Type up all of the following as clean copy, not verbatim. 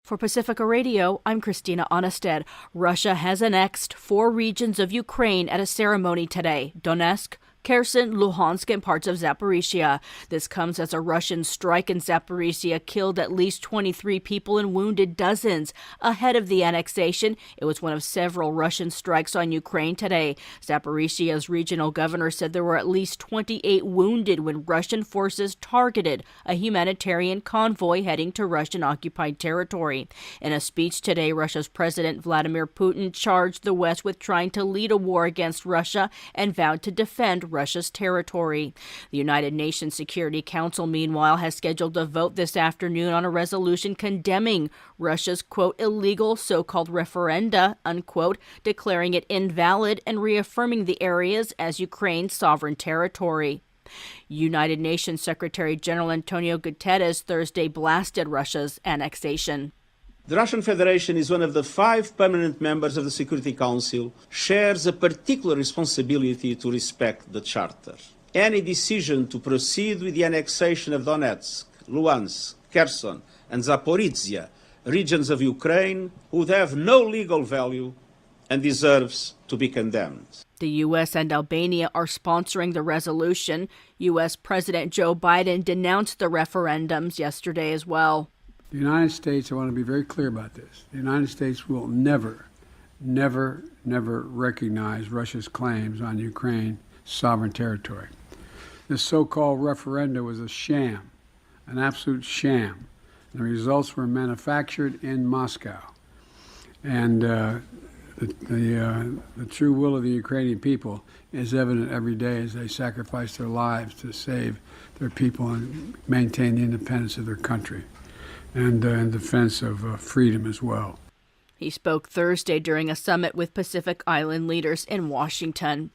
For Pacifica Radio, I'm Christina Onnested. Russia has annexed 4 regions of Ukraine at a ceremony today: Donetsk, Kherson, Luhansk, and parts of Zaporizhia. This comes as a Russian strike in Zaporizhia killed at least 23 people and wounded dozens. Ahead of the annexation, it was one of several Russian strikes on Ukraine today. Zaporizhia's regional governor said there were at least 28 wounded when Russian forces targeted a humanitarian convoy heading to Russian-occupied territory. In a speech today, Russia's President Vladimir Putin charged the West with trying to lead a war against Russia and vowed to defend Russia's territory. The United Nations Security Council, meanwhile, has scheduled a vote this afternoon on a resolution condemning Russia's, quote, illegal so-called referenda, unquote, declaring it invalid and reaffirming the areas as Ukraine's sovereign territory. United Nations Secretary General Antonio Guterres Thursday blasted Russia's annexation. The Russian Federation is one of the 5 permanent members of the Security Council, shares a particular responsibility to respect the Charter. Any decision to proceed with the annexation of Donetsk, Luhansk, Kherson, and Zaporizhia, regions of Ukraine, would have no legal value and deserves to be condemned. The U.S. and Albania are sponsoring the resolution. U.S. President Joe Biden denounced the referendums yesterday as well. The United States, I want to be very clear about this, the United States will never recognize Russia's claims on Ukraine's sovereign territory. This so-called referendum was a sham, an absolute sham. The results were manufactured in Moscow. And the true will of the Ukrainian people is evident every day as they sacrifice their lives to save their people and maintain the independence of their country, and in defense of freedom as well. He spoke Thursday during a summit with Pacific Island leaders in Washington.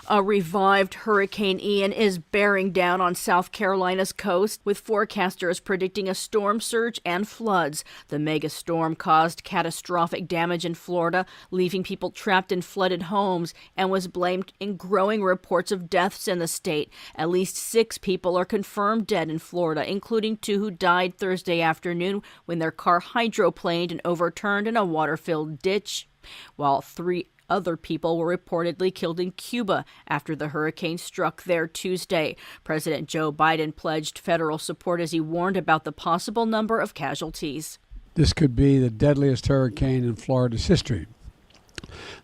A revived Hurricane Ian is bearing down on South Carolina's coast, with forecasters predicting a storm surge and floods. The mega storm caused catastrophic damage in Florida, leaving people trapped in flooded homes, and was blamed in growing reports of deaths in the state. At least 6 people are confirmed dead in Florida, including 2 who died Thursday afternoon when their car hydroplaned and overturned in a water-filled ditch, while 3 other people were reportedly killed in Cuba after the hurricane struck there Tuesday. President Joe Biden pledged federal support as he warned about the possible number of casualties. This could be the deadliest hurricane in Florida's history.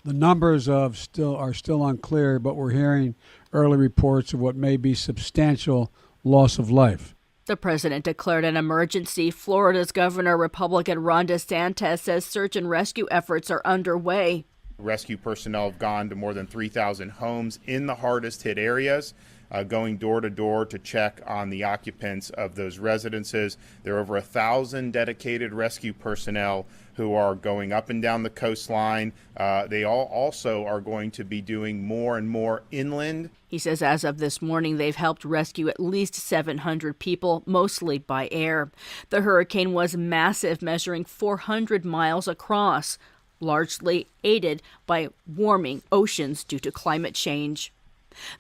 The numbers are still unclear, but we're hearing early reports of what may be substantial loss of life. The president declared an emergency. Florida's Governor, Republican Ron DeSantis, says search and rescue efforts are underway. Rescue personnel have gone to more than 3,000 homes in the hardest hit areas, going door to door to check on the occupants of those residences. There are over 1,000 dedicated rescue personnel who are going up and down the coastline. They all also are going to be doing more and more inland. He says as of this morning, they've helped rescue at least 700 people, mostly by air. The hurricane was massive, measuring 400 miles across, largely aided by warming oceans due to climate change.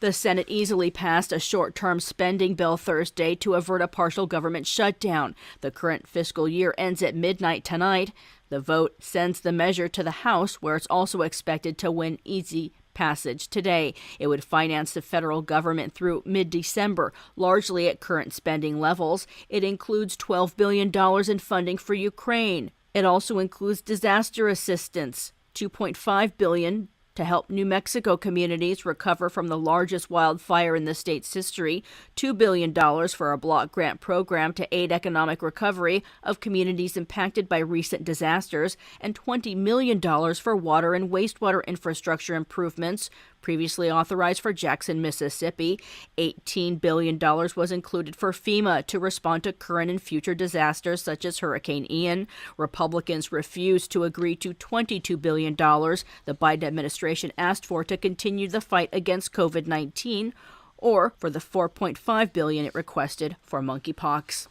The Senate easily passed a short-term spending bill Thursday to avert a partial government shutdown. The current fiscal year ends at midnight tonight. The vote sends the measure to the House, where it's also expected to win easy passage today. It would finance the federal government through mid-December, largely at current spending levels. It includes $12 billion in funding for Ukraine. It also includes disaster assistance, $2.5 billion to help New Mexico communities recover from the largest wildfire in the state's history, $2 billion for a block grant program to aid economic recovery of communities impacted by recent disasters, and $20 million for water and wastewater infrastructure improvements, previously authorized for Jackson, Mississippi. $18 billion was included for FEMA to respond to current and future disasters such as Hurricane Ian. Republicans refused to agree to $22 billion the Biden administration asked for to continue the fight against COVID-19, or for the $4.5 billion it requested for monkeypox.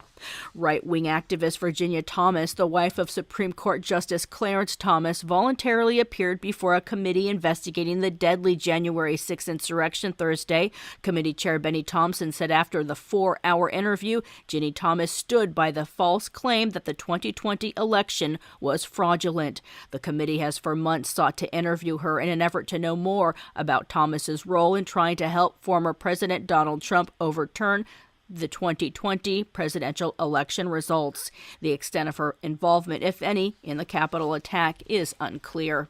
Right-wing activist Virginia Thomas, the wife of Supreme Court Justice Clarence Thomas, voluntarily appeared before a committee investigating the deadly January 6th insurrection Thursday. Committee Chair Benny Thompson said after the 4-hour interview, Ginny Thomas stood by the false claim that the 2020 election was fraudulent. The committee has for months sought to interview her in an effort to know more about Thomas's role in trying to help former President Donald Trump overturn the 2020 presidential election results. The extent of her involvement, if any, in the Capitol attack is unclear.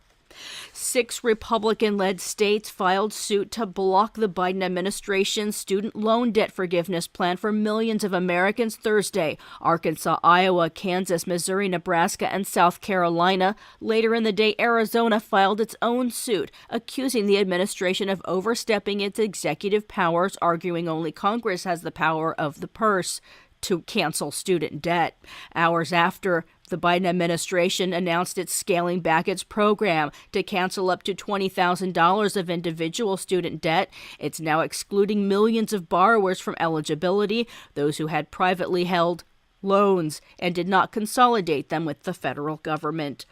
6 Republican-led states filed suit to block the Biden administration's student loan debt forgiveness plan for millions of Americans Thursday. Arkansas, Iowa, Kansas, Missouri, Nebraska, and South Carolina. Later in the day, Arizona filed its own suit, accusing the administration of overstepping its executive powers, arguing only Congress has the power of the purse to cancel student debt. Hours after the Biden administration announced it's scaling back its program to cancel up to $20,000 of individual student debt. It's now excluding millions of borrowers from eligibility, those who had privately held loans and did not consolidate them with the federal government.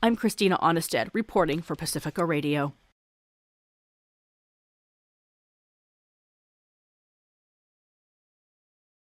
I'm Christina Onnested, reporting for Pacifica Radio.